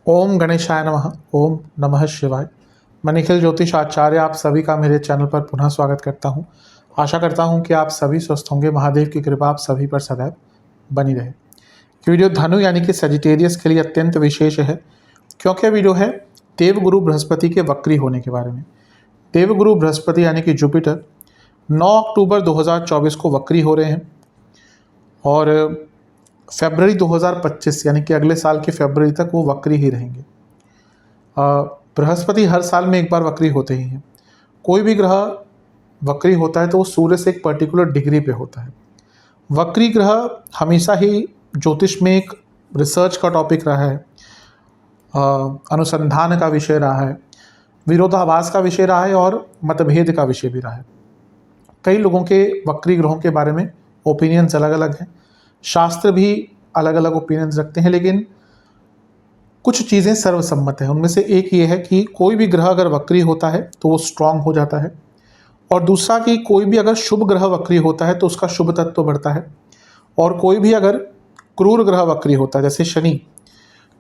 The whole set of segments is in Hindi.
ओम गणेशाय नमः। ओम नमः शिवाय। मैं निखिल ज्योतिष आचार्य आप सभी का मेरे चैनल पर पुनः स्वागत करता हूं। आशा करता हूं कि आप सभी स्वस्थ होंगे। महादेव की कृपा आप सभी पर सदैव बनी रहे। वीडियो धनु यानी कि सजिटेरियस के लिए अत्यंत विशेष है, क्योंकि वीडियो है देवगुरु बृहस्पति के वक्री होने के बारे में। देवगुरु बृहस्पति यानी कि जुपिटर 9 अक्टूबर 2024 को वक्री हो रहे हैं और फरवरी 2025 यानी कि अगले साल के फरवरी तक वो वक्री ही रहेंगे। बृहस्पति हर साल में एक बार वक्री होते ही हैं। कोई भी ग्रह वक्री होता है तो वो सूर्य से एक पर्टिकुलर डिग्री पे होता है। वक्री ग्रह हमेशा ही ज्योतिष में एक रिसर्च का टॉपिक रहा है, अनुसंधान का विषय रहा है, विरोधाभास का विषय रहा है और मतभेद का विषय भी रहा है। कई लोगों के वक्री ग्रहों के बारे में ओपिनियंस अलग अलग हैं, शास्त्र भी अलग अलग ओपिनियंस रखते हैं, लेकिन कुछ चीज़ें सर्वसम्मत हैं। उनमें से एक ये है कि कोई भी ग्रह अगर वक्री होता है तो वो स्ट्रांग हो जाता है, और दूसरा कि कोई भी अगर शुभ ग्रह वक्री होता है तो उसका शुभ तत्व बढ़ता है, और कोई भी अगर क्रूर ग्रह वक्री होता है जैसे शनि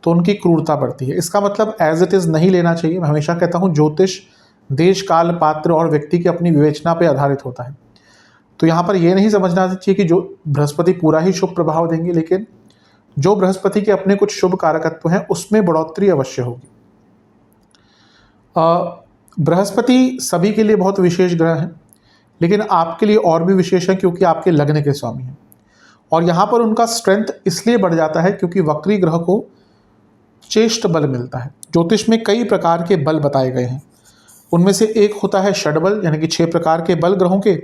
तो उनकी क्रूरता बढ़ती है। इसका मतलब एज इट इज़ नहीं लेना चाहिए। मैं हमेशा कहता हूँ ज्योतिष देश काल पात्र और व्यक्ति की अपनी विवेचना पर आधारित होता है। तो यहाँ पर यह नहीं समझना चाहिए कि जो बृहस्पति पूरा ही शुभ प्रभाव देंगे, लेकिन जो बृहस्पति के अपने कुछ शुभ कारकत्व हैं उसमें बढ़ोतरी अवश्य होगी। बृहस्पति सभी के लिए बहुत विशेष ग्रह हैं, लेकिन आपके लिए और भी विशेष है क्योंकि आपके लग्न के स्वामी हैं, और यहाँ पर उनका स्ट्रेंथ इसलिए बढ़ जाता है क्योंकि वक्री ग्रह को चेष्ट बल मिलता है। ज्योतिष में कई प्रकार के बल बताए गए हैं, उनमें से एक होता है षडबल यानी कि 6 प्रकार के बल ग्रहों के,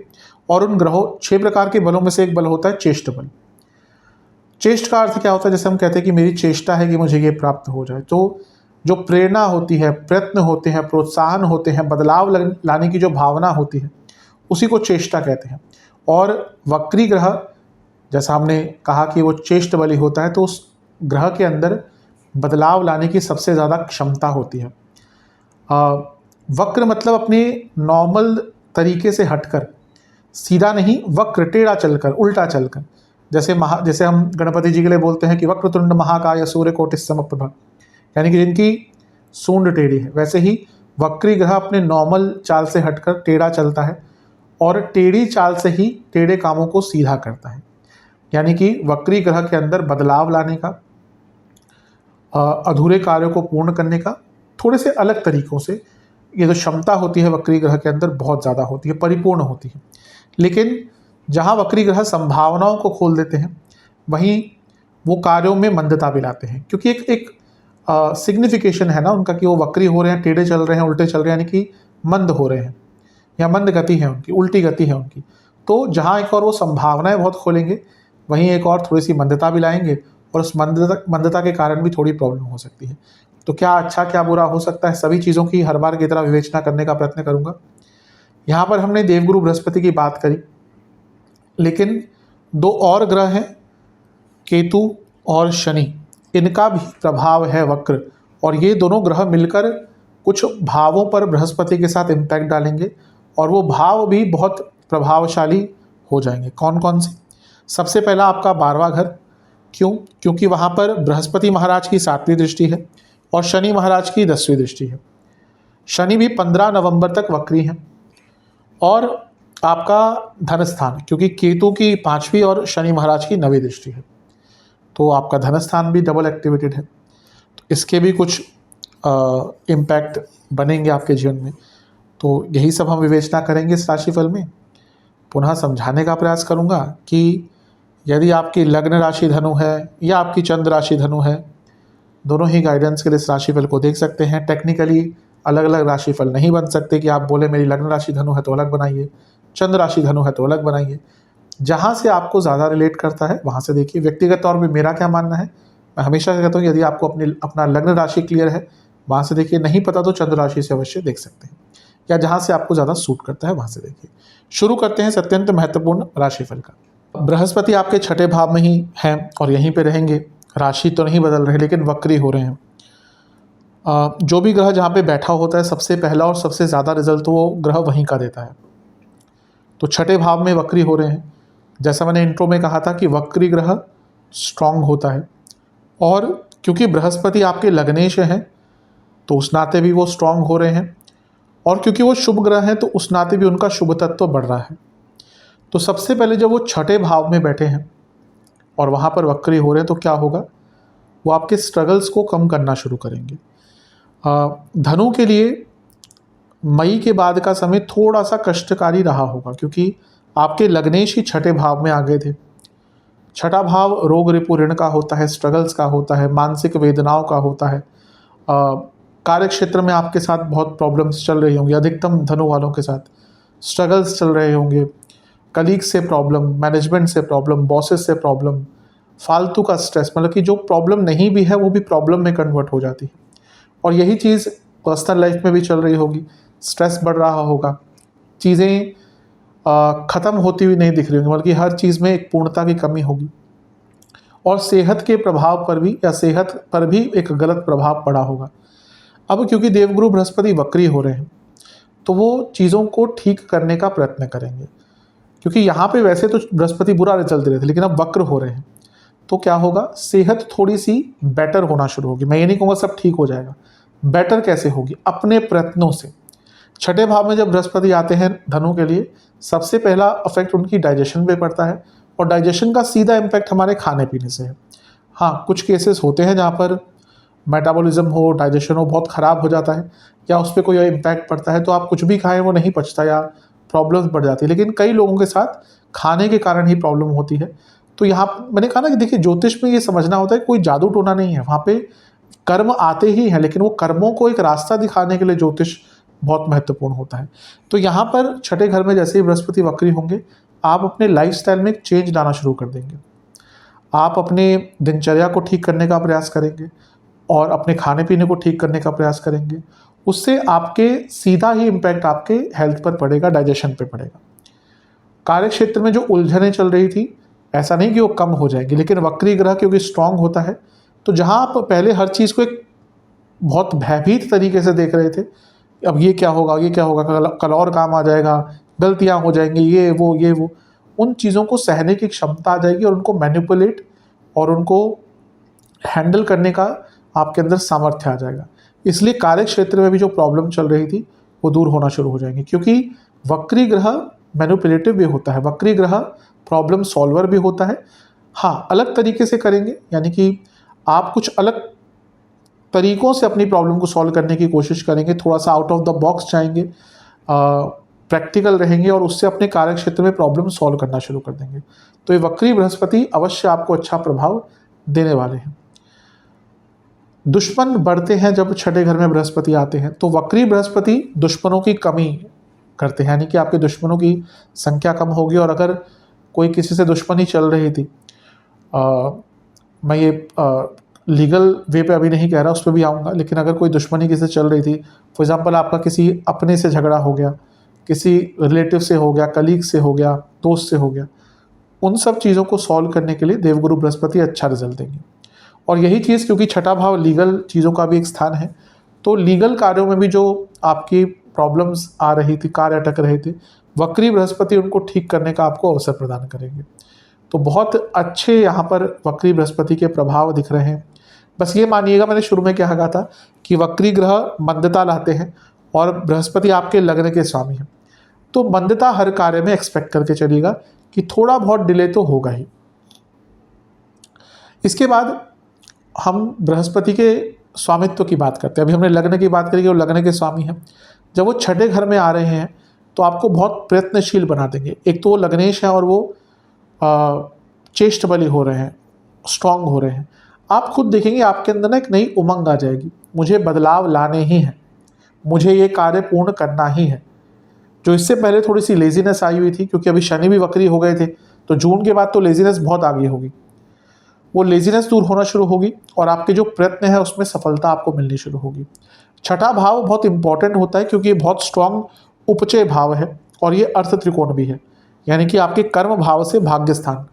और उन ग्रहों 6 प्रकार के बलों में से एक बल होता है चेष्ट बल। चेष्ट का अर्थ क्या होता है? जैसे हम कहते हैं कि मेरी चेष्टा है कि मुझे ये प्राप्त हो जाए। तो जो प्रेरणा होती है, प्रयत्न होते हैं, प्रोत्साहन होते हैं, बदलाव लाने की जो भावना होती है उसी को चेष्टा कहते हैं। और वक्री ग्रह जैसा हमने कहा कि वो चेष्ट बली होता है, तो उस ग्रह के अंदर बदलाव लाने की सबसे ज़्यादा क्षमता होती है। वक्र मतलब अपने नॉर्मल तरीके से हटकर, सीधा नहीं, वक्र टेढ़ा चलकर, उल्टा चलकर। जैसे हम गणपति जी के लिए बोलते हैं कि वक्रतुंड महाकाय सूर्यकोटि समप्रभ, यानी कि जिनकी सूंड टेढ़ी है, वैसे ही वक्री ग्रह अपने नॉर्मल चाल से हटकर टेढ़ा चलता है और टेढ़ी चाल से ही टेढ़े कामों को सीधा करता है। यानी कि वक्री ग्रह के अंदर बदलाव लाने का, अधूरे कार्यों को पूर्ण करने का थोड़े से अलग तरीकों से ये जो क्षमता होती है वक्री ग्रह के अंदर बहुत ज़्यादा होती है, परिपूर्ण होती है। लेकिन जहाँ वक्री ग्रह संभावनाओं को खोल देते हैं वहीं वो कार्यों में मंदता भी लाते हैं, क्योंकि एक सिग्निफिकेशन है ना उनका कि वो वक्री हो रहे हैं, टेढ़े चल रहे हैं, उल्टे चल रहे हैं, यानी कि मंद हो रहे हैं या मंद गति है उनकी, उल्टी गति है उनकी। तो जहाँ एक और वो संभावनाएं बहुत खोलेंगे वहीं एक और थोड़ी सी मंदता भी लाएंगे, और उस मंदता के कारण भी थोड़ी प्रॉब्लम हो सकती है। तो क्या अच्छा क्या बुरा हो सकता है, सभी चीज़ों की हर बार की तरह विवेचना करने का प्रयत्न करूँगा। यहाँ पर हमने देवगुरु बृहस्पति की बात करी, लेकिन 2 और ग्रह हैं, केतु और शनि, इनका भी प्रभाव है वक्र, और ये दोनों ग्रह मिलकर कुछ भावों पर बृहस्पति के साथ इम्पैक्ट डालेंगे, और वो भाव भी बहुत प्रभावशाली हो जाएंगे। कौन कौन से? सबसे पहला आपका 12वां घर। क्यों? क्योंकि वहाँ पर बृहस्पति महाराज की 7वीं दृष्टि है और शनि महाराज की 10वीं दृष्टि है। शनि भी 15 नवंबर तक वक्री हैं। और आपका धन स्थान, क्योंकि केतु की 5वीं और शनि महाराज की 9वीं दृष्टि है, तो आपका धन स्थान भी डबल एक्टिवेटेड है। तो इसके भी कुछ इम्पैक्ट बनेंगे आपके जीवन में। तो यही सब हम विवेचना करेंगे इस राशिफल में। पुनः समझाने का प्रयास करूंगा कि यदि आपकी लग्न राशि धनु है या आपकी चंद्र राशि धनु है, दोनों ही गाइडेंस के लिए इस राशिफल को देख सकते हैं। टेक्निकली अलग अलग राशिफल नहीं बन सकते कि आप बोले मेरी लग्न राशि धनु है तो अलग बनाइए, चंद्र राशि धनु है तो अलग बनाइए। जहाँ से आपको ज़्यादा रिलेट करता है वहाँ से देखिए। व्यक्तिगत तौर पर मेरा क्या मानना है, मैं हमेशा कहता हूँ यदि आपको अपना लग्न राशि क्लियर है वहाँ से देखिए, नहीं पता तो चंद्र राशि से अवश्य देख सकते हैं, या जहाँ से आपको ज़्यादा सूट करता है वहाँ से देखिए। शुरू करते हैं अत्यंत महत्वपूर्ण राशिफल का। बृहस्पति आपके 6ठे भाव में ही हैं और यहीं पे रहेंगे। राशि तो नहीं बदल रहे लेकिन वक्री हो रहे हैं। जो भी ग्रह जहाँ पे बैठा होता है सबसे पहला और सबसे ज़्यादा रिजल्ट तो वो ग्रह वहीं का देता है। तो 6ठे भाव में वक्री हो रहे हैं। जैसा मैंने इंट्रो में कहा था कि वक्री ग्रह स्ट्रांग होता है, और क्योंकि बृहस्पति आपके लग्नेश हैं तो उस नाते भी वो स्ट्रांग हो रहे हैं, और क्योंकि वो शुभ ग्रह हैं तो उस नाते भी उनका शुभ तत्व बढ़ रहा है। तो सबसे पहले जब वो छठे भाव में बैठे हैं और वहाँ पर वक्री हो रहे हैं तो क्या होगा, वो आपके स्ट्रगल्स को कम करना शुरू करेंगे। धनु के लिए मई के बाद का समय थोड़ा सा कष्टकारी रहा होगा, क्योंकि आपके लग्नेश ही छठे भाव में आ गए थे। छठा भाव रोग रिपु ऋण का होता है, स्ट्रगल्स का होता है, मानसिक वेदनाओं का होता है। कार्य क्षेत्र में आपके साथ बहुत प्रॉब्लम्स चल रही होंगी, अधिकतम धनु वालों के साथ स्ट्रगल्स चल रहे होंगे, कलीग्स से प्रॉब्लम, मैनेजमेंट से प्रॉब्लम, बॉसेस से प्रॉब्लम, फालतू का स्ट्रेस, मतलब कि जो प्रॉब्लम नहीं भी है वो भी प्रॉब्लम में कन्वर्ट हो जाती है। और यही चीज़ पर्सनल लाइफ में भी चल रही होगी, स्ट्रेस बढ़ रहा होगा, चीज़ें ख़त्म होती हुई नहीं दिख रही होंगी, बल्कि हर चीज़ में एक पूर्णता की कमी होगी। और सेहत के प्रभाव पर भी, या सेहत पर भी एक गलत प्रभाव पड़ा होगा। अब क्योंकि देवगुरु बृहस्पति वक्री हो रहे हैं तो वो चीज़ों को ठीक करने का प्रयत्न करेंगे, क्योंकि यहाँ पे वैसे तो बृहस्पति बुरा रिजल्ट दे रहे थे लेकिन अब वक्र हो रहे हैं तो क्या होगा, सेहत थोड़ी सी बेटर होना शुरू होगी। मैं ये नहीं कहूँगा सब ठीक हो जाएगा, बेटर कैसे होगी, अपने प्रयत्नों से। छठे भाव में जब बृहस्पति आते हैं धनु के लिए, सबसे पहला अफेक्ट उनकी डाइजेशन पे पड़ता है, और डाइजेशन का सीधा इम्पैक्ट हमारे खाने पीने से है। हाँ, कुछ केसेस होते हैं जहाँ पर मेटाबॉलिज्म हो, डाइजेशन हो, बहुत ख़राब हो जाता है या उस पर कोई इम्पैक्ट पड़ता है तो आप कुछ भी खाएं वो नहीं पचता या प्रॉब्लम्स बढ़ जाती है। लेकिन कई लोगों के साथ खाने के कारण ही प्रॉब्लम होती है। तो यहाँ मैंने कहा ना कि देखिए, ज्योतिष में ये समझना होता है कोई जादू टोना नहीं है, वहाँ पे कर्म आते ही हैं, लेकिन वो कर्मों को एक रास्ता दिखाने के लिए ज्योतिष बहुत महत्वपूर्ण होता है। तो यहाँ पर छठे घर में जैसे ही बृहस्पति वक्री होंगे, आप अपने लाइफस्टाइल में एक चेंज लाना शुरू कर देंगे। आप अपने दिनचर्या को ठीक करने का प्रयास करेंगे और अपने खाने पीने को ठीक करने का प्रयास करेंगे। उससे आपके सीधा ही इम्पैक्ट आपके हेल्थ पर पड़ेगा, डाइजेशन पे पड़ेगा। कार्य क्षेत्र में जो उलझनें चल रही थी, ऐसा नहीं कि वो कम हो जाएगी, लेकिन वक्री ग्रह क्योंकि स्ट्रांग होता है तो जहाँ आप पहले हर चीज़ को एक बहुत भयभीत तरीके से देख रहे थे, अब ये क्या होगा, ये क्या होगा, कल और काम आ जाएगा, गलतियाँ हो जाएंगी, ये वो, उन चीज़ों को सहने की क्षमता आ जाएगी और उनको मैनिपुलेट और उनको हैंडल करने का आपके अंदर सामर्थ्य आ जाएगा। इसलिए कार्य क्षेत्र में भी जो प्रॉब्लम चल रही थी वो दूर होना शुरू हो जाएंगी, क्योंकि वक्री ग्रह मैनिपुलेटिव भी होता है, वक्री ग्रह प्रॉब्लम सॉल्वर भी होता है। हाँ, अलग तरीके से करेंगे, यानी कि आप कुछ अलग तरीकों से अपनी प्रॉब्लम को सॉल्व करने की कोशिश करेंगे, थोड़ा सा आउट ऑफ द बॉक्स जाएंगे, प्रैक्टिकल रहेंगे और उससे अपने कार्य क्षेत्र में प्रॉब्लम सॉल्व करना शुरू कर देंगे। तो ये वक्री बृहस्पति अवश्य आपको अच्छा प्रभाव देने वाले हैं। दुश्मन बढ़ते हैं जब छठे घर में बृहस्पति आते हैं, तो वक्री बृहस्पति दुश्मनों की कमी करते हैं, यानी कि आपके दुश्मनों की संख्या कम होगी। और अगर कोई किसी से दुश्मनी चल रही थी, मैं ये लीगल वे पे अभी नहीं कह रहा, उस पर भी आऊँगा, लेकिन अगर कोई दुश्मनी किसी से चल रही थी, फॉर एग्जांपल आपका किसी अपने से झगड़ा हो गया, किसी रिलेटिव से हो गया, कलीग से हो गया, दोस्त से हो गया, उन सब चीज़ों को सॉल्व करने के लिए देवगुरु बृहस्पति अच्छा रिजल्ट देंगे। और यही चीज़, क्योंकि छठा भाव लीगल चीज़ों का भी एक स्थान है, तो लीगल कार्यों में भी जो आपकी प्रॉब्लम्स आ रही थी, कार्य अटक रहे थे, वक्री बृहस्पति उनको ठीक करने का आपको अवसर प्रदान करेंगे। तो बहुत अच्छे यहाँ पर वक्री बृहस्पति के प्रभाव दिख रहे हैं। बस ये मानिएगा, मैंने शुरू में क्या कहा था कि वक्री ग्रह मंदता लाते हैं और बृहस्पति आपके लग्न के स्वामी हैं, तो मंदता हर कार्य में एक्सपेक्ट करके चलिएगा कि थोड़ा बहुत डिले तो होगा ही। इसके बाद हम बृहस्पति के स्वामित्व की बात करते हैं। अभी हमने लग्न की बात करी कि वो लग्न के स्वामी हैं। जब वो छठे घर में आ रहे हैं तो आपको बहुत प्रयत्नशील बना देंगे। एक तो वो लग्नेश है और वो चेष्ट बली हो रहे हैं, स्ट्रांग हो रहे हैं। आप खुद देखेंगे आपके अंदर ना एक नई उमंग आ जाएगी, मुझे बदलाव लाने ही हैं, मुझे ये कार्य पूर्ण करना ही है। जो इससे पहले थोड़ी सी लेजीनेस आई हुई थी, क्योंकि अभी शनि भी वक्री हो गए थे, तो जून के बाद तो लेजीनेस बहुत आगे होगी, वो लेजीनेस दूर होना शुरू होगी और आपके जो प्रयत्न है उसमें सफलता आपको मिलनी शुरू होगी। छठा भाव बहुत इंपॉर्टेंट होता है, क्योंकि ये बहुत स्ट्रांग उपचय भाव है और ये अर्थ त्रिकोण भी है, यानी कि आपके कर्म भाव से भाग्य स्थान।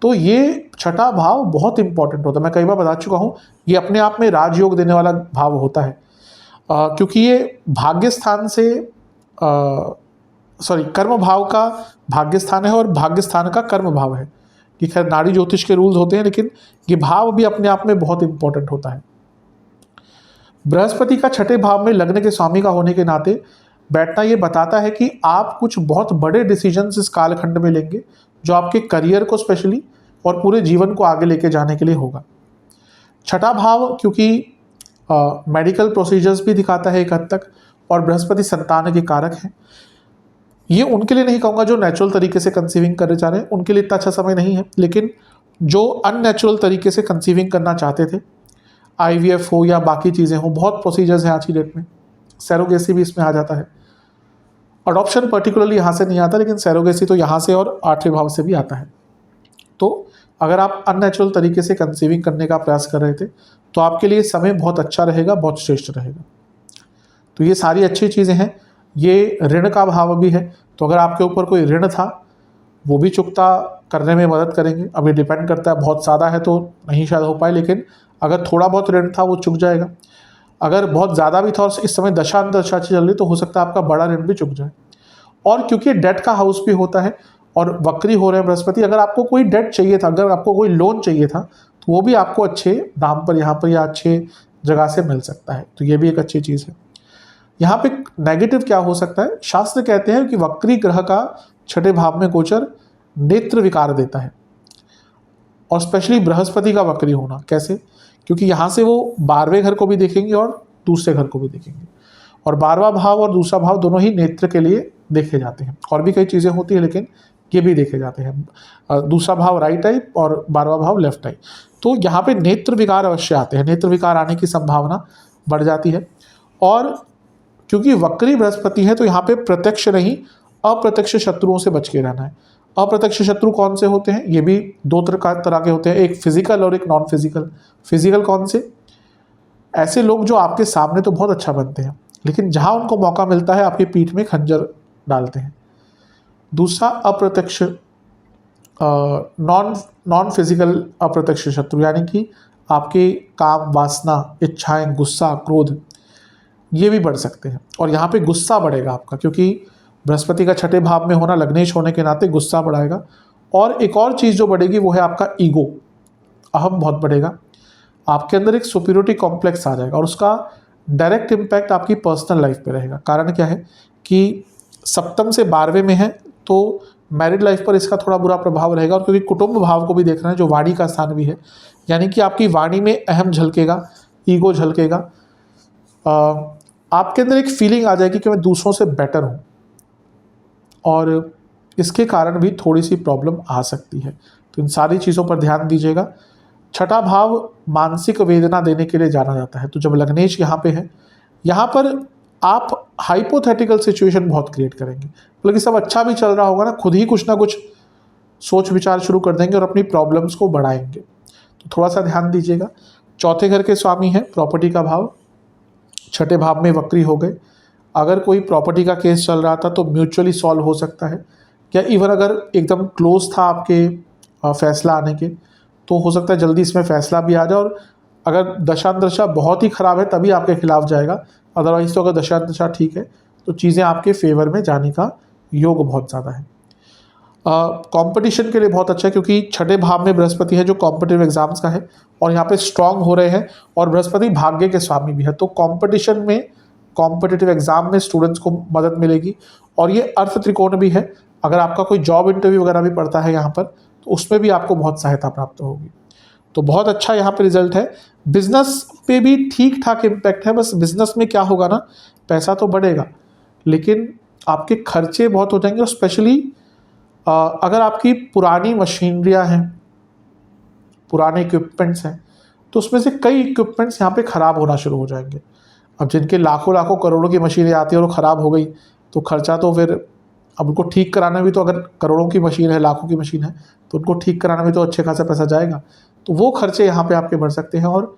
तो ये छठा भाव बहुत इंपॉर्टेंट होता है। मैं कई बार बता चुका हूँ, ये अपने आप में राजयोग देने वाला भाव होता है, क्योंकि ये भाग्य स्थान से कर्म भाव का भाग्य स्थान है और भाग्य स्थान का कर्म भाव है। कि खैर नाड़ी ज्योतिष के रूल्स होते हैं, लेकिन ये भाव भी अपने आप में बहुत इंपॉर्टेंट होता है। बृहस्पति का छठे भाव में लग्न के स्वामी का होने के नाते बैठना ये बताता है कि आप कुछ बहुत बड़े डिसीजंस इस कालखंड में लेंगे, जो आपके करियर को स्पेशली और पूरे जीवन को आगे लेके जाने के लिए होगा। छठा भाव क्योंकि मेडिकल प्रोसीजर्स भी दिखाता है एक हद तक, और बृहस्पति संतान के कारक हैं। ये उनके लिए नहीं कहूँगा जो नेचुरल तरीके से कंसीविंग करने चाह रहे हैं, उनके लिए इतना अच्छा समय नहीं है, लेकिन जो अननेचुरल तरीके से कंसीविंग करना चाहते थे, IVF हो या बाकी चीज़ें हो, बहुत प्रोसीजर्स हैं आज की डेट में। सैरोगेसी भी इसमें आ जाता है। अडॉप्शन पर्टिकुलरली यहाँ से नहीं आता, लेकिन सैरोगेसी तो यहाँ से और 8वें भाव से भी आता है। तो अगर आप अननेचुरल तरीके से कंसीविंग करने का प्रयास कर रहे थे, तो आपके लिए समय बहुत अच्छा रहेगा, बहुत श्रेष्ठ रहेगा। तो ये सारी अच्छी चीज़ें हैं। ये ऋण का भाव भी है, तो अगर आपके ऊपर कोई ऋण था वो भी चुकता करने में मदद करेंगे। अभी डिपेंड करता है, बहुत ज़्यादा है तो नहीं शायद हो पाए, लेकिन अगर थोड़ा बहुत ऋण था वो चुक जाएगा। अगर बहुत ज़्यादा भी था और इस समय दशा अंतरदशा चल रही, तो हो सकता है आपका बड़ा ऋण भी चुक जाए। और क्योंकि डेट का हाउस भी होता है और वक्री हो रहे हैं बृहस्पति, अगर आपको कोई डेट चाहिए था, अगर आपको कोई लोन चाहिए था, तो वो भी आपको अच्छे दाम पर यहाँ पर या अच्छे जगह से मिल सकता है। तो ये भी एक अच्छी चीज़ है। यहाँ पे नेगेटिव क्या हो सकता है, शास्त्र कहते हैं कि वक्री ग्रह का छठे भाव में गोचर नेत्र विकार देता है, और स्पेशली बृहस्पति का वक्री होना। कैसे? क्योंकि यहाँ से वो 12वें घर को भी देखेंगे और दूसरे घर को भी देखेंगे, और 12वां भाव और दूसरा भाव दोनों ही नेत्र के लिए देखे जाते हैं। और भी कई चीज़ें होती हैं, लेकिन ये भी देखे जाते हैं। दूसरा भाव राइट आई और 12वां भाव लेफ्ट आई। तो यहाँ पे नेत्र विकार अवश्य आते हैं, नेत्र विकार आने की संभावना बढ़ जाती है। और क्योंकि वक्री बृहस्पति है, तो यहाँ पे प्रत्यक्ष नहीं अप्रत्यक्ष शत्रुओं से बच के रहना है। अप्रत्यक्ष शत्रु कौन से होते हैं? ये भी दो तरह के होते हैं, एक फिजिकल और एक नॉन फिजिकल। फिजिकल कौन से? ऐसे लोग जो आपके सामने तो बहुत अच्छा बनते हैं, लेकिन जहाँ उनको मौका मिलता है आपकी पीठ में खंजर डालते हैं। दूसरा अप्रत्यक्ष नॉन फिजिकल अप्रत्यक्ष शत्रु, यानी कि आपके काम, वासना, इच्छाएं, गुस्सा, क्रोध, ये भी बढ़ सकते हैं। और यहाँ पे गुस्सा बढ़ेगा आपका, क्योंकि बृहस्पति का छठे भाव में होना लग्नेश होने के नाते गुस्सा बढ़ाएगा। और एक और चीज़ जो बढ़ेगी वो है आपका ईगो, अहम बहुत बढ़ेगा। आपके अंदर एक सुपीरियरिटी कॉम्प्लेक्स आ जाएगा, और उसका डायरेक्ट इम्पैक्ट आपकी पर्सनल लाइफ पे रहेगा। कारण क्या है कि सप्तम से 12वें में है, तो मैरिड लाइफ पर इसका थोड़ा बुरा प्रभाव रहेगा। और क्योंकि कुटुंब भाव को भी देखना है, जो वाणी का स्थान भी है, यानी कि आपकी वाणी में अहम झलकेगा, ईगो झलकेगा। आपके अंदर एक फीलिंग आ जाएगी कि मैं दूसरों से बेटर हूँ, और इसके कारण भी थोड़ी सी प्रॉब्लम आ सकती है। तो इन सारी चीज़ों पर ध्यान दीजिएगा। छठा भाव मानसिक वेदना देने के लिए जाना जाता है। तो जब लग्नेश यहाँ पे है, यहाँ पर आप हाइपोथेटिकल सिचुएशन बहुत क्रिएट करेंगे, मतलब कि सब अच्छा भी चल रहा होगा ना, खुद ही कुछ ना कुछ सोच विचार शुरू कर देंगे और अपनी प्रॉब्लम्स को बढ़ाएंगे। तो थोड़ा सा ध्यान दीजिएगा। चौथे घर के स्वामी हैं प्रॉपर्टी का भाव, छठे भाव में वक्री हो गए। अगर कोई प्रॉपर्टी का केस चल रहा था तो म्यूचुअली सॉल्व हो सकता है, या इवन अगर एकदम क्लोज था आपके फैसला आने के, तो हो सकता है जल्दी इसमें फैसला भी आ जाए। और अगर दशा बहुत ही ख़राब है तभी आपके खिलाफ जाएगा, अदरवाइज तो अगर दशा ठीक है तो चीज़ें आपके फेवर में जाने का योग बहुत ज़्यादा है। कंपटीशन के लिए बहुत अच्छा है, क्योंकि छठे भाव में बृहस्पति है जो कॉम्पिटिटिव एग्जाम्स का है, और यहाँ पे स्ट्रांग हो रहे हैं, और बृहस्पति भाग्य के स्वामी भी है। तो कंपटीशन में, कॉम्पिटिटिव एग्जाम में स्टूडेंट्स को मदद मिलेगी। और ये अर्थ त्रिकोण भी है, अगर आपका कोई जॉब इंटरव्यू वगैरह भी पड़ता है यहाँ पर, तो उसमें भी आपको बहुत सहायता प्राप्त होगी। तो बहुत अच्छा यहाँ पे रिजल्ट है। बिजनेस पे भी ठीक ठाक इम्पैक्ट है। बस बिजनेस में क्या होगा ना, पैसा तो बढ़ेगा, लेकिन आपके खर्चे बहुत हो जाएंगे। और स्पेशली अगर आपकी पुरानी मशीनरियाँ हैं, पुराने इक्विपमेंट्स हैं, तो उसमें से कई इक्विपमेंट्स यहाँ पे ख़राब होना शुरू हो जाएंगे। अब जिनके लाखों लाखों करोड़ों की मशीनें आती है और ख़राब हो गई, तो खर्चा तो फिर, अब उनको ठीक कराना भी, तो अगर करोड़ों की मशीन है, लाखों की मशीन है, तो उनको ठीक कराना भी तो अच्छे खासा पैसा जाएगा। तो वो खर्चे यहाँ पे आपके बढ़ सकते हैं। और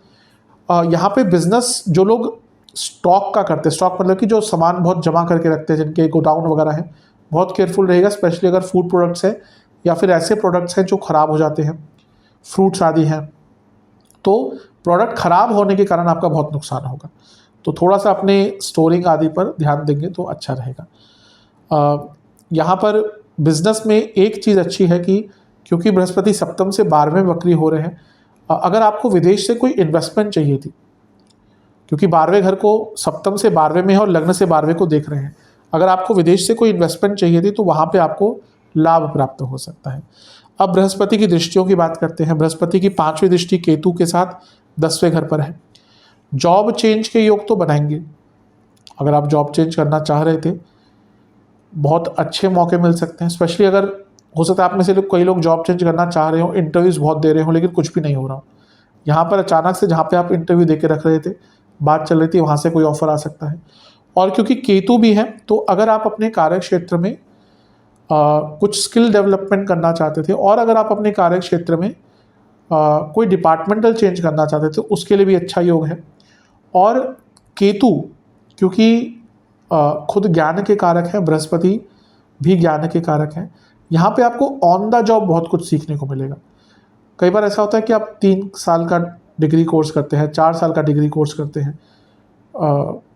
यहाँ पे बिजनेस जो लोग स्टॉक का करते हैं, स्टॉक मतलब कि जो सामान बहुत जमा करके रखते हैं, जिनके गोडाउन वगैरह है, बहुत केयरफुल रहेगा। स्पेशली अगर फूड प्रोडक्ट्स है या फिर ऐसे प्रोडक्ट्स हैं जो ख़राब हो जाते हैं, फ्रूट्स आदि हैं, तो प्रोडक्ट ख़राब होने के कारण आपका बहुत नुकसान होगा। तो थोड़ा सा अपने स्टोरिंग आदि पर ध्यान देंगे तो अच्छा रहेगा। यहाँ पर बिज़नेस में एक चीज़ अच्छी है कि क्योंकि बृहस्पति सप्तम से 12वें वक्री हो रहे हैं। अगर आपको विदेश से कोई इन्वेस्टमेंट चाहिए थी, क्योंकि 12वें घर को सप्तम से 12वें में है और लग्न से 12वें को देख रहे हैं, अगर आपको विदेश से कोई इन्वेस्टमेंट चाहिए थी तो वहाँ पे आपको लाभ प्राप्त हो सकता है। अब बृहस्पति की दृष्टियों की बात करते हैं। बृहस्पति की 5वीं दृष्टि केतु के साथ 10वें घर पर है। जॉब चेंज के योग तो बनाएंगे। अगर आप जॉब चेंज करना चाह रहे थे, बहुत अच्छे मौके मिल सकते हैं। स्पेशली अगर हो सकता है आप में से कई लोग जॉब चेंज करना चाह रहे हो, इंटरव्यूज़ बहुत दे रहे हो, लेकिन कुछ भी नहीं हो रहा हो। यहाँ पर अचानक से जहाँ पे आप इंटरव्यू दे के रख रहे थे, बात चल रही थी, वहाँ से कोई ऑफर आ सकता है। और क्योंकि केतु भी है, तो अगर आप अपने कार्य क्षेत्र में कुछ स्किल डेवलपमेंट करना चाहते थे, और अगर आप अपने कार्य क्षेत्र में कोई डिपार्टमेंटल चेंज करना चाहते थे, उसके लिए भी अच्छा योग है। और केतु क्योंकि खुद ज्ञान के कारक हैं, बृहस्पति भी ज्ञान के कारक हैं, यहाँ पे आपको ऑन द जॉब बहुत कुछ सीखने को मिलेगा। कई बार ऐसा होता है कि आप 3 साल का डिग्री कोर्स करते हैं, 4 साल का डिग्री कोर्स करते हैं,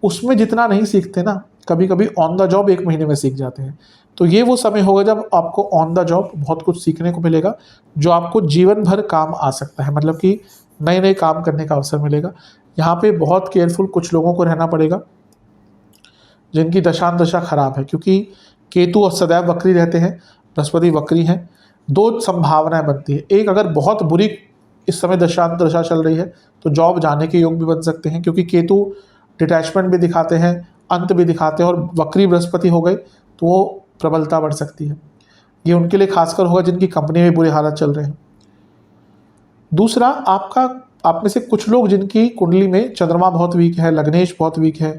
उसमें जितना नहीं सीखते ना, कभी कभी ऑन द जॉब 1 महीने में सीख जाते हैं। तो ये वो समय होगा जब आपको ऑन द जॉब बहुत कुछ सीखने को मिलेगा, जो आपको जीवन भर काम आ सकता है। मतलब कि नए नए काम करने का अवसर मिलेगा। यहाँ पे बहुत केयरफुल कुछ लोगों को रहना पड़ेगा जिनकी दशा खराब है, क्योंकि केतु और सदैव वक्री रहते हैं, बृहस्पति वक्री हैं। 2 संभावनाएं बनती है। एक, अगर बहुत बुरी इस समय दशा चल रही है तो जॉब जाने के योग भी बन सकते हैं, क्योंकि केतु डिटैचमेंट भी दिखाते हैं, अंत भी दिखाते हैं, और वक्री बृहस्पति हो गए तो वो प्रबलता बढ़ सकती है। ये उनके लिए खासकर होगा जिनकी कंपनी में बुरे हालात चल रहे हैं। दूसरा, आप में से कुछ लोग जिनकी कुंडली में चंद्रमा बहुत वीक है, लग्नेश बहुत वीक है,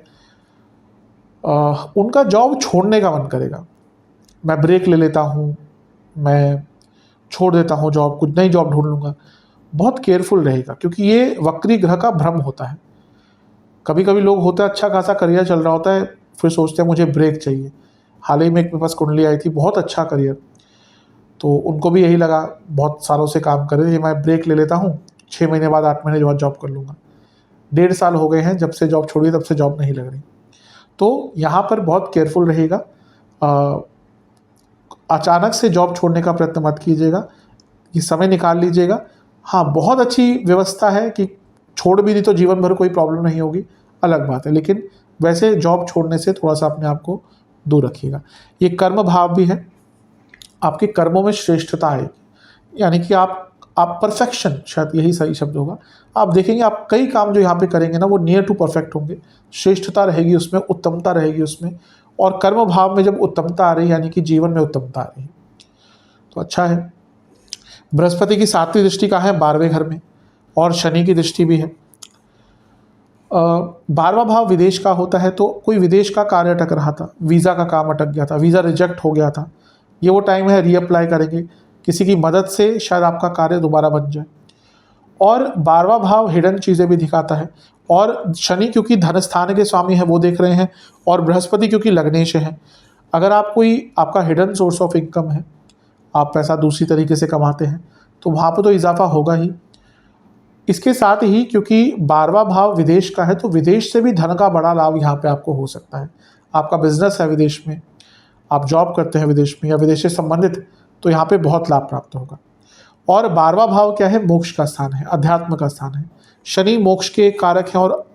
उनका जॉब छोड़ने का मन करेगा। मैं ब्रेक ले लेता हूँ, मैं छोड़ देता हूँ जॉब, कुछ नई जॉब ढूंढ लूँगा। बहुत केयरफुल रहेगा, क्योंकि ये वक्री ग्रह का भ्रम होता है। कभी कभी लोग होता है, अच्छा खासा करियर चल रहा होता है, फिर सोचते हैं मुझे ब्रेक चाहिए। हाल ही में एक मेरे पास कुंडली आई थी, बहुत अच्छा करियर, तो उनको भी यही लगा, बहुत सालों से काम कर रहे थे, मैं ब्रेक ले लेता हूँ, 6 महीने बाद 8 महीने बाद जॉब कर लूँगा। 1.5 साल हो गए हैं जब से जॉब छोड़ी, तब से जॉब नहीं लग रही। तो यहाँ पर बहुत केयरफुल रहेगा। अचानक से जॉब छोड़ने का प्रयत्न मत कीजिएगा, ये समय निकाल लीजिएगा। हाँ, बहुत अच्छी व्यवस्था है कि छोड़ भी दी तो जीवन भर कोई प्रॉब्लम नहीं होगी, अलग बात है, लेकिन वैसे जॉब छोड़ने से थोड़ा सा अपने आप को दूर रखिएगा। ये कर्म भाव भी है, आपके कर्मों में श्रेष्ठता है, यानी कि आप परफेक्शन, शायद यही सही शब्द होगा। आप देखेंगे आप कई काम जो यहाँ पे करेंगे ना, वो नियर टू परफेक्ट होंगे, श्रेष्ठता रहेगी उसमें, उत्तमता रहेगी उसमें। और कर्म भाव में जब उत्तमता आ रही है, यानी कि जीवन में उत्तमता आ रही है, तो अच्छा है। बृहस्पति की 7वीं दृष्टि का है 12वें घर में, और शनि की दृष्टि भी है। 12वां भाव विदेश का होता है, तो कोई विदेश का कार्य अटक रहा था, वीज़ा का काम अटक गया था, वीज़ा रिजेक्ट हो गया था, ये वो टाइम है, रीअप्लाई करेंगे, किसी की मदद से शायद आपका कार्य दोबारा बन जाए। और 12वां भाव हिडन चीज़ें भी दिखाता है, और शनि क्योंकि धन स्थान के स्वामी है वो देख रहे हैं, और बृहस्पति क्योंकि लग्नेश है। अगर आप कोई आपका हिडन सोर्स ऑफ इनकम है, आप पैसा दूसरी तरीके से कमाते हैं, तो वहाँ पर तो इजाफा होगा ही। इसके साथ ही क्योंकि 12वां भाव विदेश का है, तो विदेश से भी धन का बड़ा लाभ यहाँ पे आपको हो सकता है। आपका बिजनेस है विदेश में, आप जॉब करते हैं विदेश में या विदेश से संबंधित, तो यहाँ पे बहुत लाभ प्राप्त होगा। और 12वां भाव क्या है? मोक्ष का स्थान है, अध्यात्म का स्थान है। शनि मोक्ष के कारक हैं और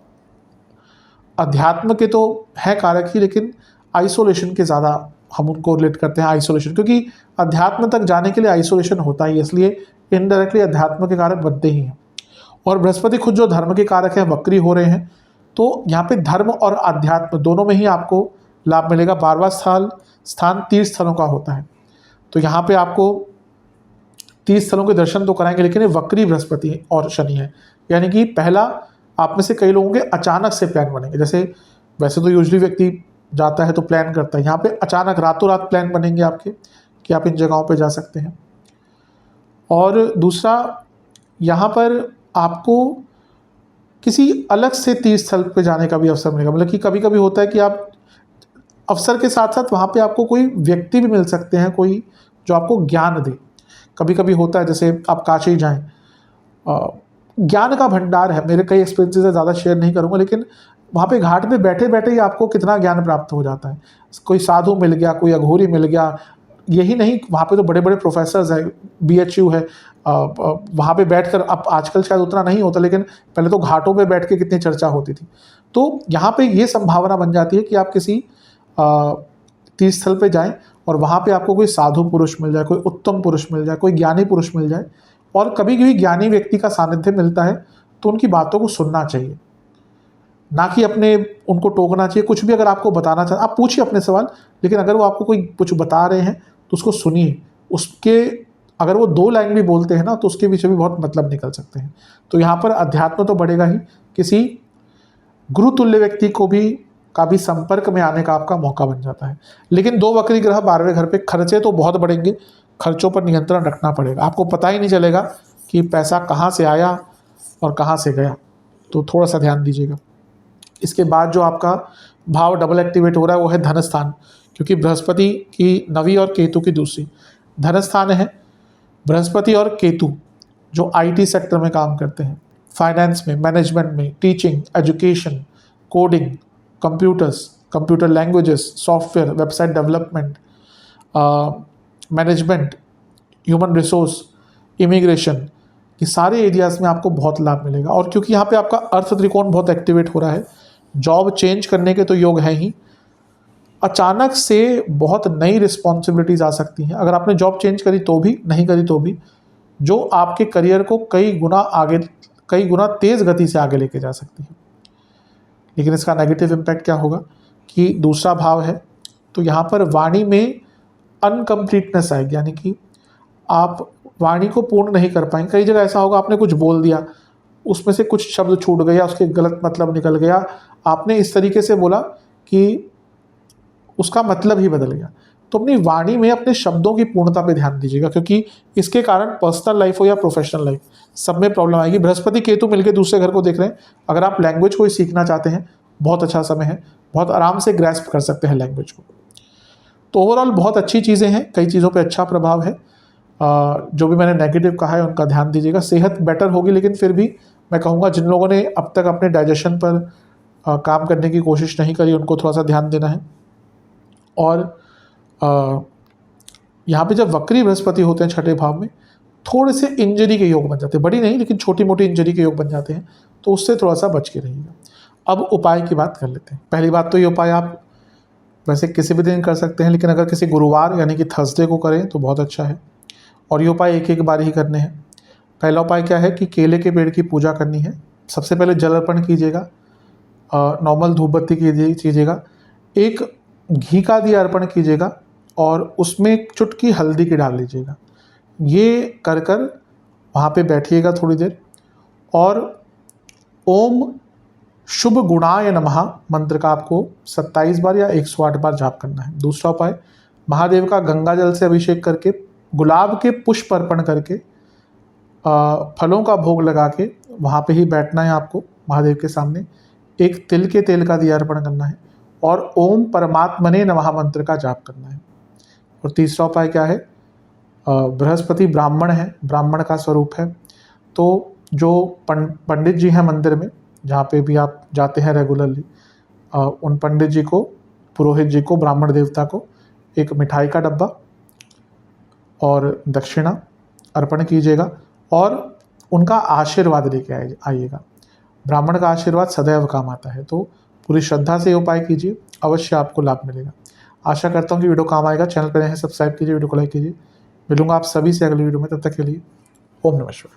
अध्यात्म के तो है कारक ही, लेकिन आइसोलेशन के ज़्यादा हम उनको रिलेट करते हैं, आइसोलेशन, क्योंकि अध्यात्म तक जाने के लिए आइसोलेशन होता ही, इसलिए इनडायरेक्टली अध्यात्म के कारक बनते ही हैं। और बृहस्पति खुद जो धर्म के कारक हैं वक्री हो रहे हैं, तो यहाँ पे धर्म और अध्यात्म दोनों में ही आपको लाभ मिलेगा। 12वां स्थान तीर्थ स्थलों का होता है, तो यहाँ पे आपको तीर्थ स्थलों के दर्शन तो कराएंगे, लेकिन ये वक्री बृहस्पति और शनि है, यानी कि पहला आप में से कई लोगों के अचानक से प्लान बनेंगे। जैसे वैसे तो यूजुअली व्यक्ति जाता है तो प्लान करता है, यहाँ पे अचानक रातों रात प्लान बनेंगे आपके कि आप इन जगहों पे जा सकते हैं। और दूसरा, यहाँ पर आपको किसी अलग से तीर्थ स्थल पे जाने का भी अवसर मिलेगा। मतलब कि कभी कभी होता है कि आप अवसर के साथ साथ वहाँ पे आपको कोई व्यक्ति भी मिल सकते हैं, कोई जो आपको ज्ञान दे। कभी कभी होता है जैसे आप काशी जाएं, ज्ञान का भंडार है, मेरे कई एक्सपीरियंसेस है, ज़्यादा शेयर नहीं करूँगा, लेकिन वहाँ पे घाट पे बैठे बैठे ही आपको कितना ज्ञान प्राप्त हो जाता है। कोई साधु मिल गया, कोई अघोरी मिल गया, यही नहीं, वहाँ पे तो बड़े बड़े प्रोफेसर्स हैं, BHU है, वहाँ पे बैठकर, अब आजकल शायद उतना नहीं होता, लेकिन पहले तो घाटों पे बैठ के कितनी चर्चा होती थी। तो यहाँ पे ये संभावना बन जाती है कि आप किसी तीर्थ स्थल पे जाएं और वहाँ पे आपको कोई साधु पुरुष मिल जाए, कोई उत्तम पुरुष मिल जाए, कोई ज्ञानी पुरुष मिल जाए। और कभी कभी ज्ञानी व्यक्ति का सानिध्य मिलता है तो उनकी बातों को सुनना चाहिए, ना कि अपने उनको टोकना चाहिए। कुछ भी अगर आपको बताना चाहते, आप पूछिए अपने सवाल, लेकिन अगर वो आपको कोई कुछ बता रहे हैं तो उसको सुनिए। उसके अगर वो 2 लाइन भी बोलते हैं ना, तो उसके पीछे भी बहुत मतलब निकल सकते हैं। तो यहाँ पर अध्यात्म तो बढ़ेगा ही, किसी गुरुतुल्य व्यक्ति को भी का भी संपर्क में आने का आपका मौका बन जाता है। लेकिन 2 वक्री ग्रह 12वें घर पे, खर्चे तो बहुत बढ़ेंगे, खर्चों पर नियंत्रण रखना पड़ेगा। आपको पता ही नहीं चलेगा कि पैसा कहाँ से आया और कहाँ से गया, तो थोड़ा सा ध्यान दीजिएगा। इसके बाद जो आपका भाव डबल एक्टिवेट हो रहा है वो है धन स्थान, क्योंकि बृहस्पति की 9वीं और केतु की 2री धन स्थान है। बृहस्पति और केतु जो IT सेक्टर में काम करते हैं, फाइनेंस में, मैनेजमेंट में, teaching, education, coding, computers, computer languages, software, website development, management, human resource, immigration, ये सारे एरियाज़ में आपको बहुत लाभ मिलेगा। और क्योंकि यहाँ पे आपका अर्थ त्रिकोण बहुत एक्टिवेट हो रहा है, जॉब चेंज करने के तो योग है ही, अचानक से बहुत नई रिस्पॉन्सिबिलिटीज़ आ सकती हैं। अगर आपने जॉब चेंज करी तो भी, नहीं करी तो भी, जो आपके करियर को कई गुना तेज़ गति से आगे लेके जा सकती है। लेकिन इसका नेगेटिव इम्पैक्ट क्या होगा कि दूसरा भाव है, तो यहाँ पर वाणी में अनकम्प्लीटनेस आएगी, यानी कि आप वाणी को पूर्ण नहीं कर पाएंगे। कई जगह ऐसा होगा, आपने कुछ बोल दिया, उसमें से कुछ शब्द छूट गया, उसके गलत मतलब निकल गया, आपने इस तरीके से बोला कि उसका मतलब ही बदल गया। तो अपनी वाणी में, अपने शब्दों की पूर्णता पे ध्यान दीजिएगा, क्योंकि इसके कारण पर्सनल लाइफ हो या प्रोफेशनल लाइफ, सब में प्रॉब्लम आएगी। बृहस्पति केतु मिलकर दूसरे घर को देख रहे हैं। अगर आप लैंग्वेज को ही सीखना चाहते हैं, बहुत अच्छा समय है, बहुत आराम से ग्रैस्प कर सकते हैं लैंग्वेज को। तो ओवरऑल बहुत अच्छी चीज़ें हैं, कई चीज़ों पे अच्छा प्रभाव है। जो भी मैंने नेगेटिव कहा है उनका ध्यान दीजिएगा। सेहत बेटर होगी, लेकिन फिर भी मैं कहूँगा जिन लोगों ने अब तक अपने डाइजेशन पर काम करने की कोशिश नहीं करी, उनको थोड़ा सा ध्यान देना है। और यहाँ पे जब वक्री बृहस्पति होते हैं 6ठे भाव में, थोड़े से इंजरी के योग बन जाते हैं, बड़ी नहीं लेकिन छोटी मोटी इंजरी के योग बन जाते हैं, तो उससे थोड़ा सा बच के रहिएगा। अब उपाय की बात कर लेते हैं। पहली बात तो ये उपाय आप वैसे किसी भी दिन कर सकते हैं, लेकिन अगर किसी गुरुवार यानी कि थर्सडे को करें तो बहुत अच्छा है। और ये उपाय एक बार ही करने हैं। पहला उपाय क्या है कि केले के पेड़ की पूजा करनी है। सबसे पहले जल अर्पण कीजिएगा, नॉर्मल धूप बत्ती कीजिएगा, एक घी का दिया अर्पण कीजिएगा और उसमें एक चुटकी हल्दी की डाल लीजिएगा। ये कर वहाँ पे बैठिएगा थोड़ी देर और ओम शुभ गुणाय नमः मंत्र का आपको 27 बार या 108 बार जाप करना है। दूसरा उपाय, महादेव का गंगा जल से अभिषेक करके, गुलाब के पुष्प अर्पण करके, फलों का भोग लगा के वहाँ पे ही बैठना है आपको महादेव के सामने। एक तिल के तेल का दिया अर्पण करना है और ओम परमात्मने नमः मंत्र का जाप करना है। और तीसरा उपाय क्या है, बृहस्पति ब्राह्मण है, ब्राह्मण का स्वरूप है, तो जो पंडित जी हैं मंदिर में, जहाँ पे भी आप जाते हैं रेगुलरली, उन पंडित जी को, पुरोहित जी को, ब्राह्मण देवता को एक मिठाई का डब्बा और दक्षिणा अर्पण कीजिएगा और उनका आशीर्वाद लेके आइएगा। ब्राह्मण का आशीर्वाद सदैव काम आता है, तो पूरी श्रद्धा से ये उपाय कीजिए, अवश्य आपको लाभ मिलेगा। आशा करता हूँ कि वीडियो काम आएगा। चैनल पर नए हैं, सब्सक्राइब कीजिए, वीडियो को लाइक कीजिए। मिलूंगा आप सभी से अगली वीडियो में, तब तक के लिए ओम नमः शिवाय।